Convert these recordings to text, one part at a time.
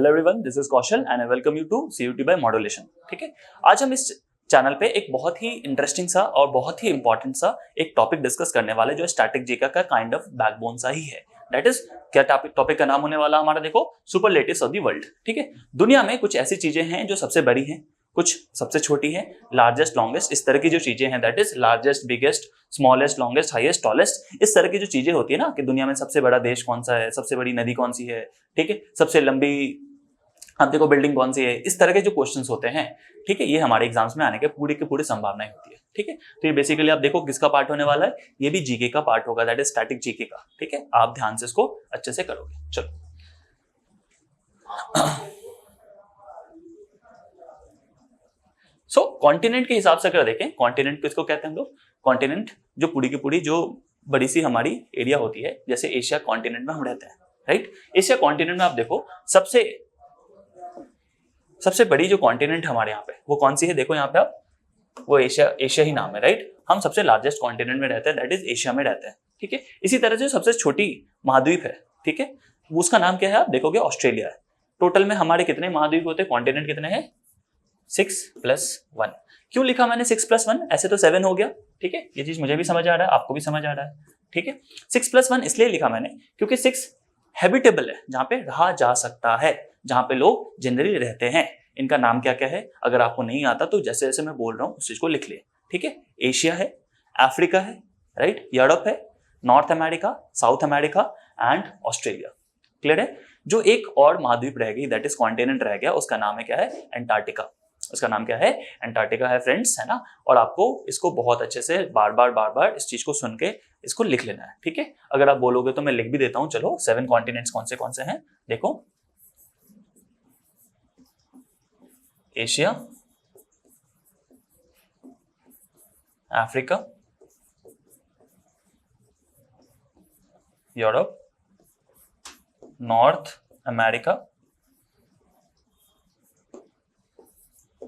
Hello everyone, this is Kaushal and I welcome you to CUT by modulation. ठीक है, आज हम इस चैनल पे एक बहुत ही इंटरेस्टिंग सा और बहुत ही इंपॉर्टेंट सा एक टॉपिक डिस्कस करने वाले जो स्टैटिक जीके का काइंड ऑफ बैकबोन सा ही है। दैट इज क्या टॉपिक का नाम होने वाला हमारा, देखो, सुपरलेटिव्स ऑफ द वर्ल्ड। ठीक है, दुनिया में कुछ ऐसी चीजें हैं जो सबसे बड़ी हैं, कुछ सबसे छोटी है, लार्जेस्ट लॉन्गेस्ट, इस तरह की जो चीजें हैं, that is largest biggest smallest longest highest tallest, इस तरह की जो चीजें होती है ना कि दुनिया में सबसे बड़ा देश कौन सा है, सबसे बड़ी नदी कौन सी है, ठीक है, सबसे लंबी आप देखो बिल्डिंग कौन सी है, इस तरह के जो क्वेश्चंस होते हैं, ठीक है, ये हमारे एग्जाम्स में आने के पूरी संभावनाएं होती है। ठीक है, तो ये बेसिकली आप देखो किसका पार्ट होने वाला है, ये भी जीके का पार्ट होगा, दैट इज स्टैटिक जीके का। ठीक है, आप ध्यान से इसको अच्छे से करोगे। चलो कॉन्टिनेंट के हिसाब से अगर देखें, कॉन्टिनेंट किसको कहते हैं हम लोग, कॉन्टिनेंट जो पूरी की पूरी जो बड़ी सी हमारी एरिया होती है, जैसे एशिया कॉन्टिनेंट में हम रहते हैं, राइट। एशिया कॉन्टिनेंट में आप देखो सबसे बड़ी जो कॉन्टिनेंट हमारे यहाँ पे वो कौन सी है, देखो यहाँ पे आप, वो एशिया ही नाम है, राइट। हम सबसे लार्जेस्ट कॉन्टिनेंट में रहते हैं, दैट इज एशिया में रहते हैं। ठीक है, इसी तरह से सबसे छोटी महाद्वीप है, ठीक है, उसका नाम क्या है, आप देखोगे ऑस्ट्रेलिया है। टोटल में हमारे कितने महाद्वीप होते हैं, कॉन्टिनेंट कितने हैं, 6+1। क्यों लिखा मैंने 6+1, ऐसे तो 7 हो गया। ठीक है, ये चीज मुझे भी समझ आ रहा है, आपको भी समझ आ रहा है। ठीक है, 6+1 इसलिए लिखा मैंने क्योंकि 6 हैबिटेबल है, जहां पे रहा जा सकता है, जहां पे लोग जनरली रहते हैं। इनका नाम क्या क्या है, अगर आपको नहीं आता तो जैसे जैसे मैं बोल रहा हूँ उस चीज को लिख लिए। ठीक है, एशिया है, अफ्रीका है, राइट, यूरोप है, north America, south America and Australia. Clear है। जो एक और महाद्वीप रह गई, दैट इज कॉन्टिनेंट रह गया, उसका नाम है क्या है, एंटार्क्टिका। उसका नाम क्या है, एंटार्क्टिका है फ्रेंड्स, है ना। और आपको इसको बहुत अच्छे से बार बार इस चीज को सुन के इसको लिख लेना है। ठीक है, अगर आप बोलोगे तो मैं लिख भी देता हूं। चलो 7 कॉन्टिनेंट्स कौन से हैं, देखो, Asia, Africa, Europe, north America,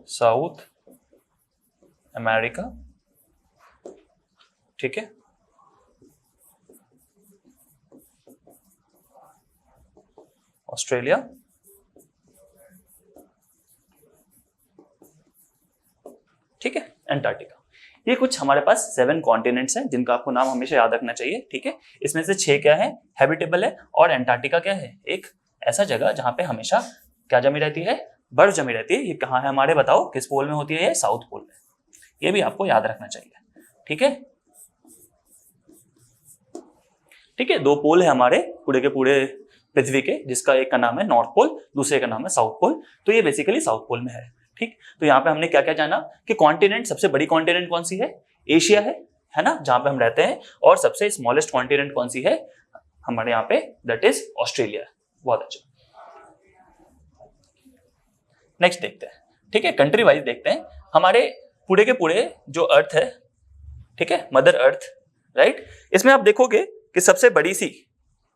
south America, ठीक है, ऑस्ट्रेलिया, ठीक है, एंटार्क्टिका। ये कुछ हमारे पास 7 कॉन्टिनेंट्स हैं जिनका आपको नाम हमेशा याद रखना चाहिए। ठीक है, इसमें से 6 क्या है, हैबिटेबल है, और एंटार्क्टिका क्या है, एक ऐसा जगह जहां पे हमेशा क्या जमी रहती है, बर्फ जमी रहती है। ये कहाँ है हमारे, बताओ, किस पोल में होती है, ये साउथ पोल में। ये भी आपको याद रखना चाहिए। ठीक है, ठीक है, 2 पोल है हमारे पूरे के पूरे पृथ्वी के, जिसका एक का नाम है नॉर्थ पोल, दूसरे का नाम है साउथ पोल। तो ये बेसिकली साउथ पोल में है। ठीक, तो यहाँ पे हमने क्या क्या जाना कि कॉन्टिनेंट, सबसे बड़ी कॉन्टिनेंट कौन सी है, एशिया है ना, जहां पे हम रहते हैं। और सबसे स्मॉलेस्ट कॉन्टिनेंट कौन सी है हमारे यहाँ पे, दैट इज ऑस्ट्रेलिया। बहुत अच्छा, नेक्स्ट देखते हैं। ठीक है, कंट्री वाइज देखते हैं। हमारे पूरे के पूरे जो अर्थ है, ठीक है, मदर अर्थ, राइट, इसमें आप देखोगे कि सबसे बड़ी सी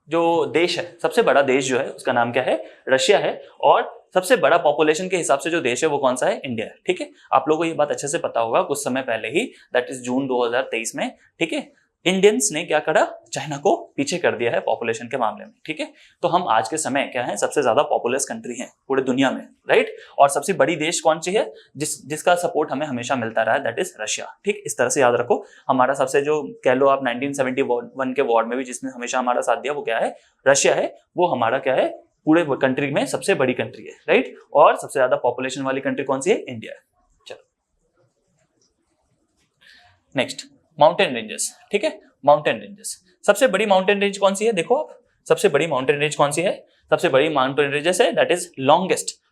जो देश है, सबसे बड़ा देश जो है उसका नाम क्या है, रशिया है। और सबसे बड़ा पॉपुलेशन के हिसाब से जो देश है वो कौन सा है, इंडिया है। ठीक है, आप लोगों को ये बात अच्छे से पता होगा, कुछ समय पहले ही, दैट इज जून 2023 में, ठीक है, इंडियंस ने क्या करा, चाइना को पीछे कर दिया है पॉपुलेशन के मामले में। ठीक है, तो हम आज के समय क्या है, सबसे ज्यादा पॉपुलस कंट्री है पूरे दुनिया में, राइट। और सबसे बड़ी देश कौन सी है, जिसका सपोर्ट हमें हमेशा मिलता रहा है, दैट इज रशिया। ठीक, इस तरह से याद रखो। हमारा सबसे जो कह लो आप 1971 के वॉर में भी जिसने हमेशा हमारा साथ दिया वो क्या है, रशिया है। वो हमारा क्या है, पूरे कंट्री में सबसे बड़ी कंट्री है, राइट। और सबसे ज्यादा पॉपुलेशन वाली कंट्री कौन सी है, इंडिया है। चलो नेक्स्ट, माउंटेन रेंजेस। ठीक है, माउंटेन रेंजेस, सबसे बड़ी माउंटेन रेंज कौन सी है, देखो आप, सबसे बड़ी माउंटेन रेंज कौन सी है, सबसे बड़ी माउंटेन रेंजेस है, दैट इज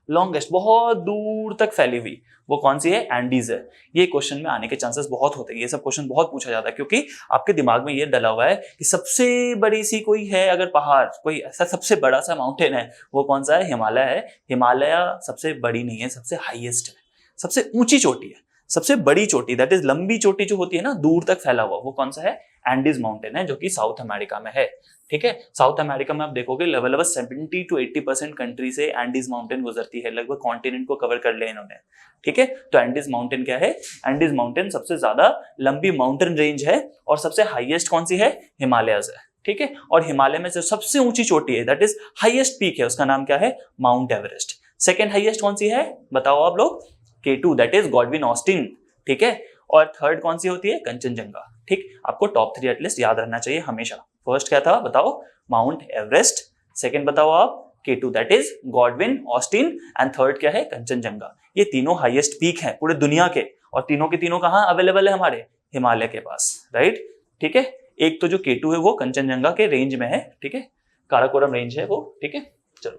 लॉन्गेस्ट बहुत दूर तक फैली हुई, वो कौन सी है, एंडीज है। ये क्वेश्चन में आने के चांसेस बहुत होते हैं, ये सब क्वेश्चन बहुत पूछा जाता है, क्योंकि आपके दिमाग में ये डला हुआ है कि सबसे बड़ी सी कोई है अगर पहाड़, कोई ऐसा सबसे बड़ा सा माउंटेन है, वो कौन सा है, हिमालय है। हिमालय सबसे बड़ी नहीं है, सबसे हाईएस्ट है, सबसे ऊंची चोटी है, सबसे बड़ी चोटी, दैट इज लंबी चोटी जो होती है ना, दूर तक फैला हुआ, वो कौन सा है, एंडीज माउंटेन है, जो कि साउथ अमेरिका में है। ठीक है, साउथ अमेरिका में आप देखोगे लगभग 70 to 80% कंट्री से एंडीज माउंटेन गुजरती है, लगभग कॉन्टिनेंट को कवर कर लिया इन्होंने। ठीक है, तो एंडीज माउंटेन क्या है, एंडीज माउंटेन सबसे ज्यादा लंबी माउंटेन रेंज है, और सबसे हाईएस्ट कौन सी है, हिमालयस है। ठीक है। और हिमालय में जो सबसे ऊंची चोटी है, दैट इज हाईएस्ट पीक है, उसका नाम क्या है? Mount Everest. सेकेंड हाईएस्ट कौन सी है बताओ आप लोग? K2, that is Godwin Austen, ठीक है। और थर्ड कौन सी होती है? कंचनजंगा, ठीक। आपको टॉप 3 एटलीस्ट याद रहना चाहिए हमेशा। फर्स्ट क्या था बताओ? Mount Everest. सेकेंड बताओ आप? K2, that is Godwin Austen. And third क्या है? कंचनजंगा। ये तीनों हाईएस्ट पीक है पूरे दुनिया के, और तीनों के तीनों कहाँ अवेलेबल है? हमारे हिमालय के पास, राइट, ठीक है। एक तो जो K2 है वो कंचनजंगा के रेंज में है, ठीक है, काराकोरम रेंज है वो, ठीक है। चलो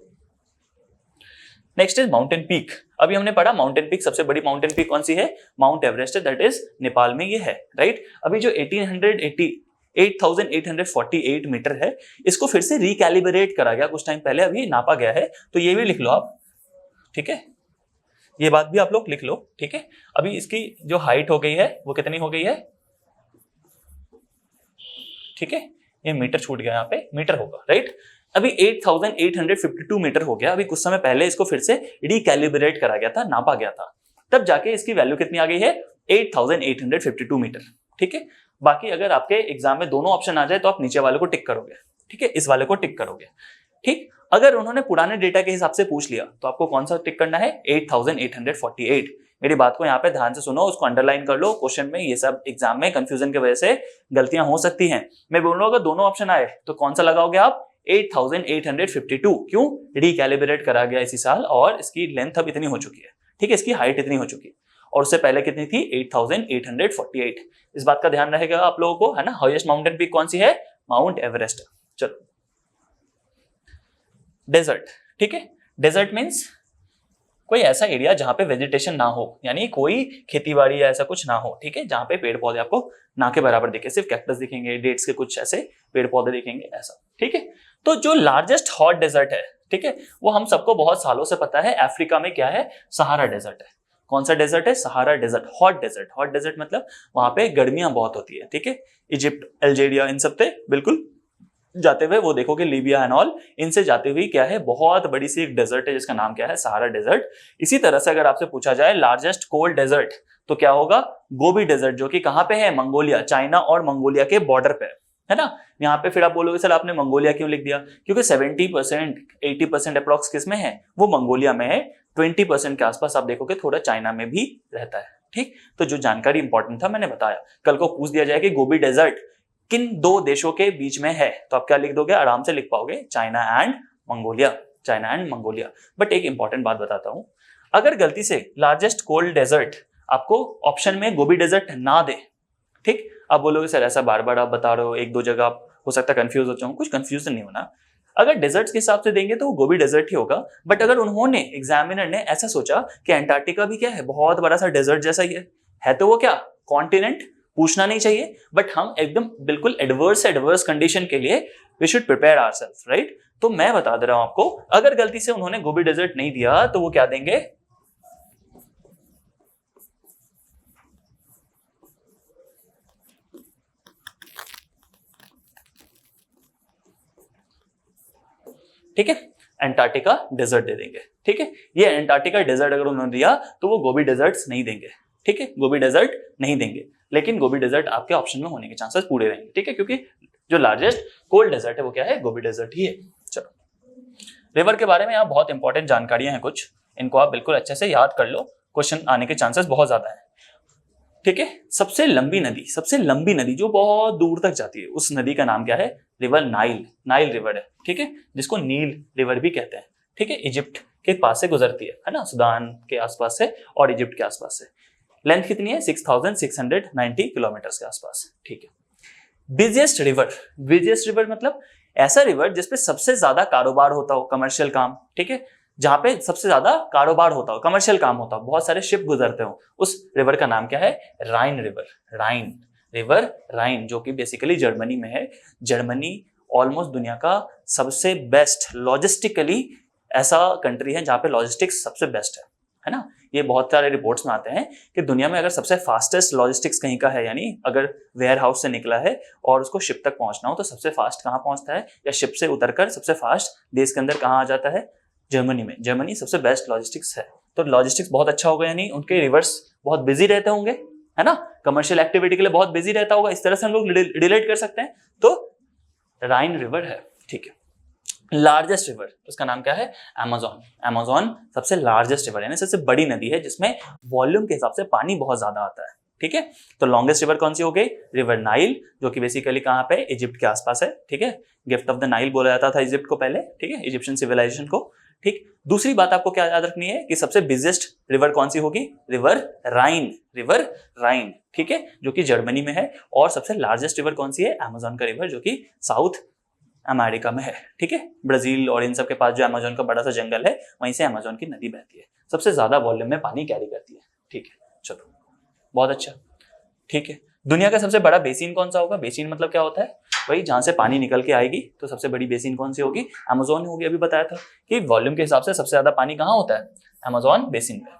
नेक्स्ट इज माउंटेन पीक। अभी हमने पढ़ा माउंटेन पीक, सबसे बड़ी माउंटेन पीक कौन सी है? माउंट एवरेस्ट है, दैट इज नेपाल में ये है, राइट। अभी जो 8848 मीटर है, इसको फिर से रिकैलिब्रेट करा गया कुछ टाइम पहले, अभी नापा गया है, तो ये भी लिख लो आप, ठीक है, ये बात भी आप लोग लिख लो, ठीक है। अभी इसकी जो हाइट हो गई है वो कितनी हो गई है? ठीक है, ये मीटर छूट गया, यहाँ पे मीटर होगा, राइट। अभी 8852 मीटर हो गया। अभी कुछ समय पहले इसको फिर से रिकैलिब्रेट करा गया था, नापा गया था, तब जाके इसकी वैल्यू कितनी आ गई है? 8852 मीटर, ठीक है। बाकी अगर आपके एग्जाम में दोनों ऑप्शन आ जाए तो आप नीचे वाले को टिक करोगे, ठीक है, इस वाले को टिक करोगे, ठीक। अगर उन्होंने पुराने डेटा के हिसाब से पूछ लिया तो आपको कौन सा टिक करना है? 8848। मेरी बात को यहाँ पे ध्यान से सुनो, उसको अंडरलाइन कर लो। क्वेश्चन में ये सब एग्जाम में कंफ्यूजन की वजह से गलतियां हो सकती हैं। मैं बोल रहा हूँ अगर दोनों ऑप्शन आए तो कौन सा लगाओगे आप? 8852। क्यों? रिकैलिब्रेट करा गया इसी साल, और इसकी लेंथ अब इतनी हो चुकी है, ठीक है, इसकी हाइट इतनी हो चुकी है, और उससे पहले कितनी थी? 8848। इस बात का ध्यान रहेगा आप लोगों को, है ना। हाईएस्ट माउंटेन पीक कौन सी है? Mount Everest. चलो डेजर्ट, ठीक है। डेजर्ट मीन्स कोई ऐसा एरिया जहां पे वेजिटेशन ना हो, यानी कोई खेतीबाड़ी या ऐसा कुछ ना हो, ठीक है, जहां पे पेड़ पौधे आपको ना के बराबर दिखे, सिर्फ कैक्टस दिखेंगे, डेट्स के कुछ ऐसे पेड़ पौधे दिखेंगे, ऐसा, ठीक है। तो जो लार्जेस्ट हॉट डेजर्ट है, ठीक है, वो हम सबको बहुत सालों से पता है, अफ्रीका में क्या है? सहारा डेजर्ट है। कौन सा डेजर्ट है? Sahara desert, hot desert. Hot desert मतलब वहां पे गर्मियां बहुत होती है, ठीक है। इजिप्ट, अल्जीरिया, इन सब पे बिल्कुल जाते हुए वो देखोगे, लीबिया एंड ऑल, इनसे जाते हुए क्या है? बहुत बड़ी सी एक डेजर्ट है जिसका नाम क्या है? Sahara desert. इसी तरह से अगर आपसे पूछा जाए लार्जेस्ट कोल्ड डेजर्ट, तो क्या होगा? गोबी डेजर्ट, जो कि कहां पे है? मंगोलिया, चाइना और मंगोलिया के बॉर्डर पे है ना। यहाँ पे फिर आप बोलोगे सर आपने मंगोलिया क्यों लिख दिया? क्योंकि 70% 80% अप्रॉक्स किस में है? वो मंगोलिया में है। 20% के आसपास आप देखोगे थोड़ा चाइना में भी रहता है, ठीक। तो जो जानकारी इंपॉर्टेंट था मैंने बताया। कल को पूछ दिया जाए कि गोबी डेजर्ट किन दो देशों के बीच में है, तो आप क्या लिख दोगे? आराम से लिख पाओगे, China and Mongolia, China and Mongolia. But एक इंपॉर्टेंट बात बताता हूं, अगर गलती से लार्जेस्ट कोल्ड डेजर्ट आपको ऑप्शन में गोबी डेजर्ट ना दे, ठीक, आप बोलोगे सर ऐसा बार बार आप बता रहे हो, एक दो जगह हो सकता है कंफ्यूज हो जाऊं। कुछ कंफ्यूजन नहीं होना। अगर डेजर्ट्स के हिसाब से देंगे तो वो गोबी डेजर्ट ही होगा। बट अगर उन्होंने, एग्जामिनर ने ऐसा सोचा कि अंटार्कटिका भी क्या है? बहुत बड़ा सा डेजर्ट जैसा ही है तो वो क्या? कॉन्टिनेंट। पूछना नहीं चाहिए, बट हम एकदम बिल्कुल एडवर्स कंडीशन के लिए we should prepare ourselves, right. तो मैं बता दे रहा हूं आपको, अगर गलती से उन्होंने गोबी डेजर्ट नहीं दिया तो वो क्या देंगे? ठीक है, अंटार्कटिका डेजर्ट दे देंगे, ठीक है। ये अंटार्कटिका डेजर्ट अगर उन्होंने दिया तो वो गोबी डेजर्ट्स नहीं देंगे, ठीक है, गोबी डेजर्ट नहीं देंगे। लेकिन गोबी डेजर्ट आपके ऑप्शन में होने के चांसेस पूरे रहेंगे, ठीक है, क्योंकि जो लार्जेस्ट कोल्ड डेजर्ट है वो क्या है? गोबी डेजर्ट ही है। चलो, रिवर के बारे में यहाँ बहुत इंपॉर्टेंट जानकारियां हैं कुछ, इनको आप बिल्कुल अच्छे से याद कर लो, क्वेश्चन आने के चांसेस बहुत ज्यादा है, ठीक है। सबसे लंबी नदी जो बहुत दूर तक जाती है, उस नदी का नाम क्या है? रिवर नाइल, नाइल रिवर है, ठीक है, जिसको नील रिवर भी कहते हैं, ठीक है। इजिप्ट के पास से गुजरती है ना, सुदान के आसपास से और इजिप्ट के आसपास से। लेंथ कितनी है? 6690 किलोमीटर के आसपास, ठीक है। बिजिएस्ट रिवर मतलब ऐसा रिवर जिसपे सबसे ज्यादा कारोबार होता हो, कमर्शियल काम, ठीक है, जहां पे सबसे ज्यादा कारोबार होता हो, कमर्शियल काम होता हो, बहुत सारे शिप गुजरते हो, उस रिवर का नाम क्या है? राइन रिवर। रिवर राइन, जो कि बेसिकली जर्मनी में है। जर्मनी ऑलमोस्ट दुनिया का सबसे बेस्ट लॉजिस्टिकली ऐसा कंट्री है जहां पे लॉजिस्टिक्स सबसे बेस्ट है ना। ये बहुत सारे रिपोर्ट्स में आते हैं कि दुनिया में अगर सबसे फास्टेस्ट लॉजिस्टिक्स कहीं का है, यानी अगर वेयर हाउस से निकला है और उसको शिप तक पहुंचना हो तो सबसे फास्ट कहाँ पहुंचता है, या शिप से उतरकर सबसे फास्ट देश के अंदर कहाँ आ जाता है? जर्मनी में। जर्मनी सबसे बेस्ट लॉजिस्टिक्स है, तो लॉजिस्टिक्स बहुत अच्छा होगा, यानी उनके रिवर्स बहुत बिजी रहते होंगे, है ना, कमर्शियल एक्टिविटी के लिए बहुत बिजी रहता होगा, इस तरह से हम लोग रिलेट कर सकते हैं। तो राइन रिवर है, ठीक है। लार्जेस्ट रिवर, उसका नाम क्या है? अमेज़न। अमेज़न सबसे लार्जेस्ट रिवर यानी सबसे बड़ी नदी है जिसमें वॉल्यूम के हिसाब से पानी बहुत ज्यादा आता है, ठीक है। तो लॉन्गेस्ट रिवर कौन सी हो गई? रिवर नाइल, जो कि बेसिकली कहाँ पे? इजिप्ट के आसपास है, ठीक है। गिफ्ट ऑफ द नाइल बोला जाता था इजिप्ट को पहले, ठीक है, इजिप्शियन सिविलाइजेशन को, ठीक। दूसरी बात आपको क्या याद रखनी है कि सबसे बिगेस्ट रिवर कौन सी होगी? रिवर राइन, रिवर राइन, ठीक है, जो कि जर्मनी में है। और सबसे लार्जेस्ट रिवर कौन सी है? अमेज़न का रिवर, जो कि साउथ अमेरिका में है, ठीक है। ब्राजील और इन सब के पास जो अमेज़न का बड़ा सा जंगल है, वहीं से अमेज़न की नदी बहती है, सबसे ज्यादा वॉल्यूम में पानी कैरी करती है, ठीक है। चलो, बहुत अच्छा, ठीक है। दुनिया का सबसे बड़ा बेसिन कौन सा होगा? बेसिन मतलब क्या होता है? भाई जहां से पानी निकल के आएगी, तो सबसे बड़ी बेसिन कौन सी होगी? अमेज़न होगी। अभी बताया था कि वॉल्यूम के हिसाब से सबसे ज्यादा पानी कहाँ होता है? अमेज़न बेसिन में,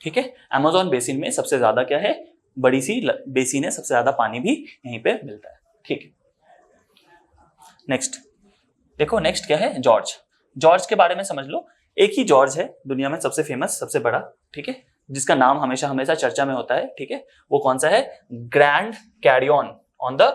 ठीक है। अमेज़न बेसिन में सबसे ज्यादा क्या है? बड़ी सी बेसिन है, सबसे ज्यादा पानी भी यहीं पे मिलता है, ठीक है। नेक्स्ट देखो, नेक्स्ट क्या है? जॉर्ज। जॉर्ज के बारे में समझ लो। एक ही जॉर्ज है दुनिया में सबसे फेमस, सबसे बड़ा, ठीक है, जिसका नाम हमेशा हमेशा चर्चा में होता है, ठीक है। वो कौन सा है? Grand Canyon on the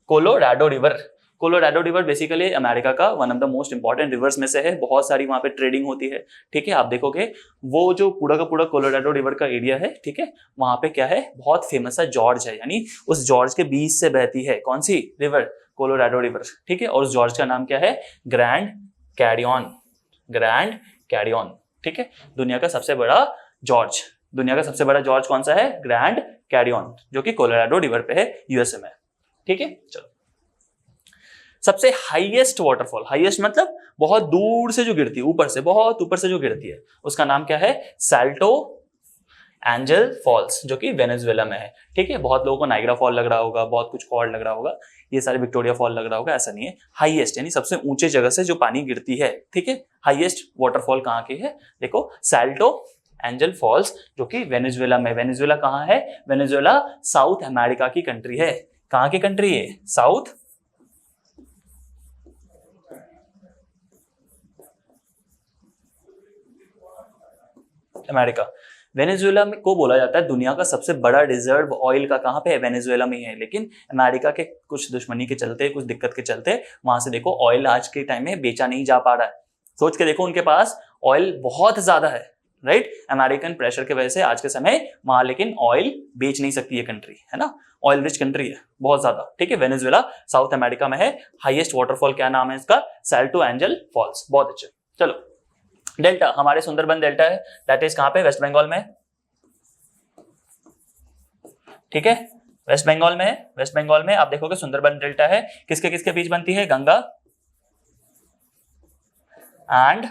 Colorado River. Colorado River basically America का one of the most important rivers में से है। बहुत सारी वहां पे ट्रेडिंग होती है, ठीक है। आप देखोगे वो जो पूरा का पूरा कोलोराडो रिवर का एरिया है, ठीक है, वहां पे क्या है? बहुत फेमस है जॉर्ज है, यानी उस जॉर्ज के बीच से बहती है कौन सी रिवर? कोलोराडो रिवर, ठीक है। और उस जॉर्ज का नाम क्या है? ग्रैंड कैरियन, ग्रैंड कैरियन, ठीक है। दुनिया का सबसे बड़ा जॉर्ज, दुनिया का सबसे बड़ा जॉर्ज कौन सा है? ग्रैंड कैरियन, जो कि कोलोराडो रिवर पे है, यूएसए में, ठीक है। चलो, सबसे हाईएस्ट वाटरफॉल, हाईएस्ट मतलब बहुत दूर से जो गिरती है, ऊपर से, बहुत ऊपर से जो गिरती है, उसका नाम क्या है? साल्टो एंजल फॉल्स, जो कि वेनेजुएला में है, ठीक है। बहुत लोगों को नाइग्रा फॉल लग रहा होगा, बहुत कुछ और लग रहा होगा, ये सारे विक्टोरिया फॉल लग रहा होगा, ऐसा नहीं है। हाईएस्ट यानी सबसे ऊंचे जगह से जो पानी गिरती है, ठीक है। हाईएस्ट वाटरफॉल कहाँ की है? देखो, साल्टो एंजल फॉल्स, जो कि वेनेजुएला में। वेनेजुएला कहाँ है? वेनेजुएला साउथ अमेरिका की कंट्री है। कहाँ की कंट्री है? South America. वेनेजुएला में को बोला जाता है दुनिया का सबसे बड़ा रिजर्व ऑयल का, कहाँ पे है? वेनेजुएला में ही है। लेकिन अमेरिका के कुछ दुश्मनी के चलते, कुछ दिक्कत के चलते, वहां से देखो ऑयल आज के टाइम में बेचा नहीं जा पा रहा है। सोच के देखो, उनके पास ऑयल बहुत ज्यादा है, राइट। अमेरिकन प्रेशर की वजह से आज के समय वहां लेकिन ऑयल बेच नहीं सकती ये कंट्री, है ना। ऑयल रिच कंट्री है बहुत ज्यादा, ठीक है। वेनेजुएला साउथ अमेरिका में है। हाईएस्ट वाटरफॉल क्या नाम है इसका? Salto Angel Falls. बहुत अच्छे। चलो, डेल्टा, हमारे सुंदरबन डेल्टा है, दैट इज कहां पे? वेस्ट बंगाल में, ठीक है, वेस्ट बंगाल में है। वेस्ट बंगाल में आप देखोगे सुंदरबन डेल्टा है, किसके किसके बीच बनती है? गंगा एंड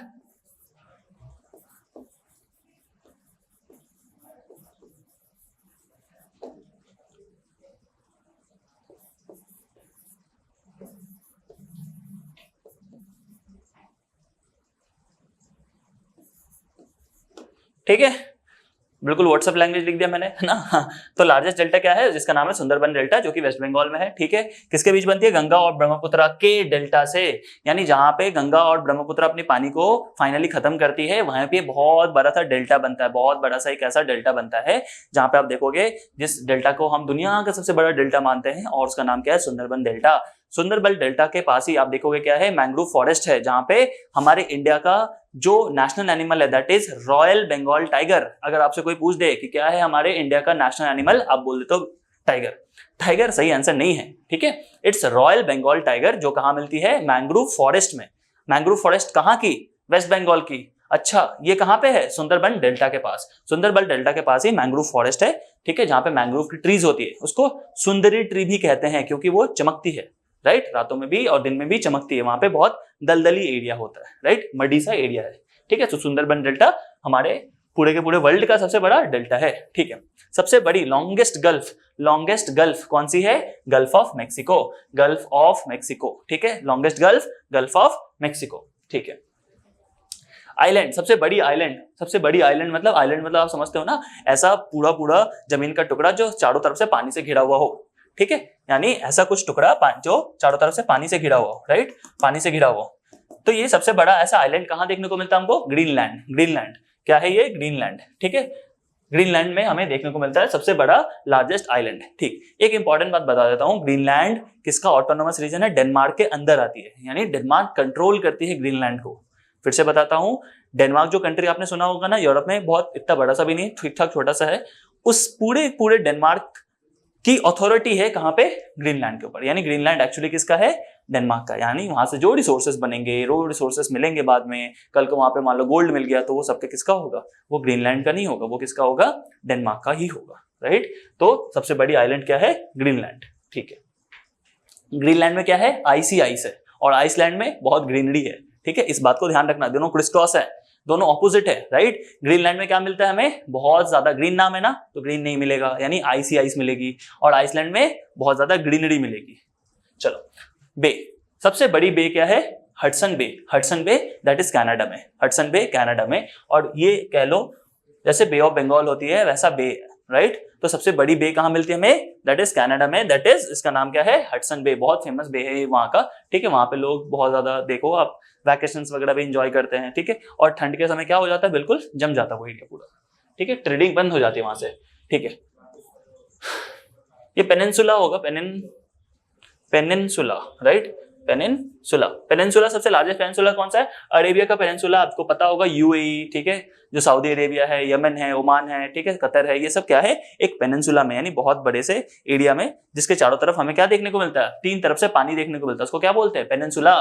ठीक है, बिल्कुल व्हाट्सएप लैंग्वेज लिख दिया मैंने, है ना। तो लार्जेस्ट डेल्टा क्या है? जिसका नाम है सुंदरबन डेल्टा, जो कि वेस्ट बंगाल में है, ठीक है। किसके बीच बनती है? गंगा और ब्रह्मपुत्र के डेल्टा से, यानी जहां पे गंगा और ब्रह्मपुत्र अपनी पानी को फाइनली खत्म करती है, वहां पे बहुत बड़ा सा डेल्टा बनता है, बहुत बड़ा सा एक ऐसा डेल्टा बनता है जहां पे आप देखोगे जिस डेल्टा को हम दुनिया का सबसे बड़ा डेल्टा मानते हैं, और उसका नाम क्या है? सुंदरबन डेल्टा। सुंदरबन डेल्टा के पास ही आप देखोगे क्या है? मैंग्रोव फॉरेस्ट है, जहां पे हमारे इंडिया का जो नेशनल एनिमल है that is royal Bengal tiger. अगर आपसे कोई पूछ दे कि क्या है हमारे इंडिया का नेशनल एनिमल, आप बोल देते हो टाइगर। टाइगर सही आंसर नहीं है, ठीक है। इट्स रॉयल बंगाल टाइगर, जो कहां मिलती है? मैंग्रोव फॉरेस्ट में। मैंग्रोव फॉरेस्ट कहां की? वेस्ट बंगाल की। अच्छा, ये कहां पे है? सुंदरबन डेल्टा के पास। सुंदरबन डेल्टा के पास ही मैंग्रोव फॉरेस्ट है, ठीक है, जहां पे मैंग्रोव की ट्रीज होती है। उसको सुंदरी ट्री भी कहते हैं, क्योंकि वो चमकती है, राइट, रातों में भी और दिन में भी चमकती है। वहां पे बहुत दलदली एरिया होता है, राइट, मडी सा एरिया है, ठीक है। तो सुंदरबन डेल्टा हमारे पूरे के पूरे वर्ल्ड का सबसे बड़ा डेल्टा है, ठीक है। सबसे बड़ी लॉन्गेस्ट गल्फ कौन सी है? Gulf of Mexico, gulf of Mexico, ठीक है। Longest gulf, gulf of Mexico, ठीक है। आइलैंड, सबसे बड़ी आइलैंड मतलब आप समझते हो ना, ऐसा पूरा पूरा जमीन का टुकड़ा जो चारों तरफ से पानी से घिरा हुआ हो, ठीक है, यानी ऐसा कुछ टुकड़ा जो चारों तरफ से पानी से घिरा हुआ हो, राइट, पानी से घिरा हुआ। तो ये सबसे बड़ा ऐसा आइलैंड कहां देखने को मिलता है हमको? ग्रीनलैंड। ग्रीनलैंड क्या है? ये ग्रीनलैंड, ठीक है। ग्रीनलैंड में हमें देखने को मिलता है सबसे बड़ा लार्जेस्ट आइलैंड। ठीक, एक इंपॉर्टेंट बात बता देता हूँ, ग्रीनलैंड किसका ऑटोनोमस रीजन है? डेनमार्क के अंदर आती है, यानी डेनमार्क कंट्रोल करती है ग्रीनलैंड को। फिर से बताता हूँ, डेनमार्क जो कंट्री आपने सुना होगा ना, यूरोप में बहुत इतना बड़ा सा भी नहीं, ठीक ठाक छोटा सा है, उस पूरे डेनमार्क की अथॉरिटी है कहाँ पे? ग्रीनलैंड के ऊपर। यानी ग्रीनलैंड एक्चुअली किसका है? डेनमार्क का। यानी वहां से जो रिसोर्सेस बनेंगे, रिसोर्सेस मिलेंगे बाद में, कल को वहां पे मान लो गोल्ड मिल गया तो वो सबके किसका होगा? वो ग्रीनलैंड का नहीं होगा, वो किसका होगा? डेनमार्क का ही होगा, राइट। तो सबसे बड़ी आइलैंड क्या है? ग्रीनलैंड। ठीक है, ग्रीनलैंड में क्या है? आइसी आइस है, और आइसलैंड में बहुत ग्रीनरी है। ठीक है, इस बात को ध्यान रखना, दोनों क्रिस क्रॉस है, दोनों ऑपोजिट है, राइट। ग्रीनलैंड में क्या मिलता है हमें? बहुत ज्यादा ग्रीन नाम है ना, तो ग्रीन नहीं मिलेगा, यानी आइसी आइस मिलेगी, और आइसलैंड में बहुत ज्यादा ग्रीनरी मिलेगी। चलो, बे, सबसे बड़ी बे क्या है? Hudson bay. Hudson bay that is Canada में, हडसन बे कनाडा में, और ये कह लो जैसे बे ऑफ बंगाल होती है वैसा बे, राइट। तो सबसे बड़ी बे कहाँ मिलती है हमें? दैट इज कनाडा में, दैट इज, इसका नाम क्या है? Hudson bay. बहुत फेमस बे है वहां का। ठीक है, वहां पे लोग बहुत ज्यादा, देखो आप वैकेशंस वगैरह भी एंजॉय करते हैं। ठीक है, और ठंड के समय क्या हो जाता है? बिल्कुल जम जाता है वो एरिया पूरा। ठीक है, ट्रेडिंग बंद हो जाती है वहां से। ठीक है, ये पेनिनसुला होगा, पेनिनसुला, राइट, पेनिनसुला। पेनिनसुला सबसे लार्जेस्ट पेनिनसुला कौन सा है? अरेबिया का पेनिनसुला, आपको पता होगा, यूएई। ठीक है, जो सऊदी अरेबिया है, यमन है, ओमान है, ठीक है, कतर है, ये सब क्या है? एक पेनिनसुला में, यानी बहुत बड़े से एरिया में, जिसके चारों तरफ हमें क्या देखने को मिलता है? तीन तरफ से पानी देखने को मिलता है, उसको क्या बोलते हैं? पेनिनसुला।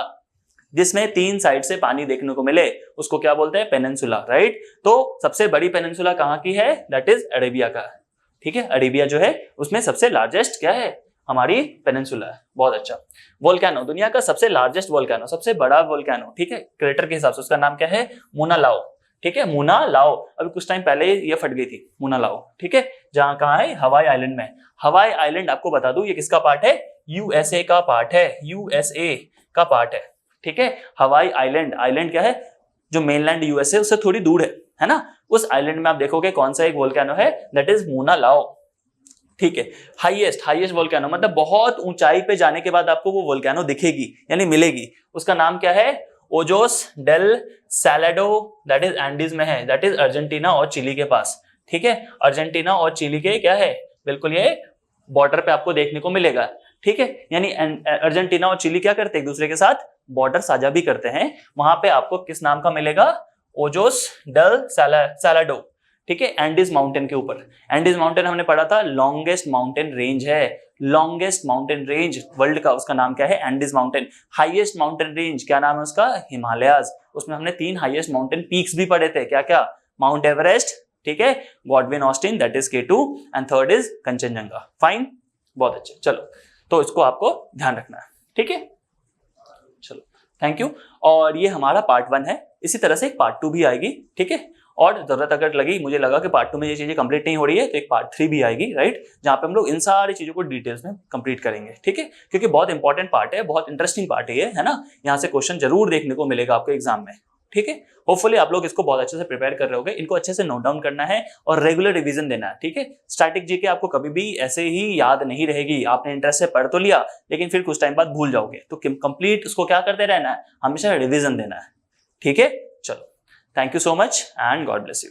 जिसमें तीन साइड से पानी देखने को मिले उसको क्या बोलते हैं? Peninsula, right. तो सबसे बड़ी पेनिनसुला कहाँ की है? दैट इज अरेबिया का। ठीक है, अरेबिया जो है उसमें सबसे लार्जेस्ट क्या है? हमारी पेनिनसुला है। बहुत अच्छा। वोल्केनो, दुनिया का सबसे लार्जेस्ट वोल्केनो, सबसे बड़ा वोल्केनो, ठीक है, क्रेटर के हिसाब से, उसका नाम क्या है? मुना लाओ। ठीक है, मुना लाओ, अभी कुछ टाइम पहले ये फट गई थी, मुना लाओ। ठीक है, जहां कहाँ है? हवाई आइलैंड में। हवाई आइलैंड आपको बता दूं ये किसका पार्ट है? यूएसए का पार्ट है, यूएसए का पार्ट है। ठीक है, हवाई आइलैंड, आइलैंड क्या है? जो मेनलैंड यूएसए उससे थोड़ी दूर है ना, उस आइलैंड में आप देखोगे कौन सा एक वोल्केनो है? दैट इज मुना लाओ। ठीक है, हाईएस्ट वोल्केनो, मतलब बहुत ऊंचाई पे जाने के बाद आपको वो वोल्केनो दिखेगी, यानी मिलेगी, उसका नाम क्या है? Ojos del Salado, that is Andes में है, दैट इज अर्जेंटीना और चिली के पास। ठीक है, अर्जेंटीना और चिली के क्या है? बिल्कुल ये बॉर्डर पे आपको देखने को मिलेगा। ठीक है, यानी अर्जेंटीना और चिली क्या करते हैं? एक दूसरे के साथ बॉर्डर साझा भी करते हैं। वहां पे आपको किस नाम का मिलेगा? Ojos del Salado. ठीक है, एंडीज माउंटेन के ऊपर। एंडीज माउंटेन हमने पढ़ा था लॉन्गेस्ट माउंटेन रेंज है, लॉन्गेस्ट माउंटेन रेंज वर्ल्ड का, उसका नाम क्या है? Andes mountain. Highest mountain range क्या नाम है उसका? हिमालयाज। उसमें हमने 3 हाईएस्ट माउंटेन पीक्स भी पढ़े थे, क्या क्या? माउंट एवरेस्ट, ठीक है, Godwin Austen that is K2, and third is Kanchenjunga. Fine, बहुत अच्छे। चलो, तो इसको आपको ध्यान रखना है। ठीक है, चलो, थैंक यू। और ये हमारा पार्ट 1 है, इसी तरह से एक पार्ट 2 भी आएगी। ठीक है, और जरूरत अगर लगी, मुझे लगा कि पार्ट 2 में ये चीजें कंप्लीट नहीं हो रही है, तो एक पार्ट 3 भी आएगी, राइट, जहां पे हम लोग इन सारी चीजों को डिटेल्स में कंप्लीट करेंगे। ठीक है, क्योंकि बहुत इंपॉर्टेंट पार्ट है, बहुत इंटरेस्टिंग पार्ट है ना, यहाँ से क्वेश्चन जरूर देखने को मिलेगा आपको एग्जाम में। ठीक है, होपफुली आप लोग इसको बहुत अच्छे से प्रिपेयर कर रहे होगे, इनको अच्छे से नोट डाउन करना है और रेगुलर रिवीजन देना है। ठीक है, स्टैटिक जीके आपको कभी भी ऐसे ही याद नहीं रहेगी, आपने इंटरेस्ट से पढ़ तो लिया लेकिन फिर कुछ टाइम बाद भूल जाओगे, तो कंप्लीट उसको क्या करते रहना है? हमेशा रिवीजन देना है। ठीक है, चलो, thank you so much and God bless you.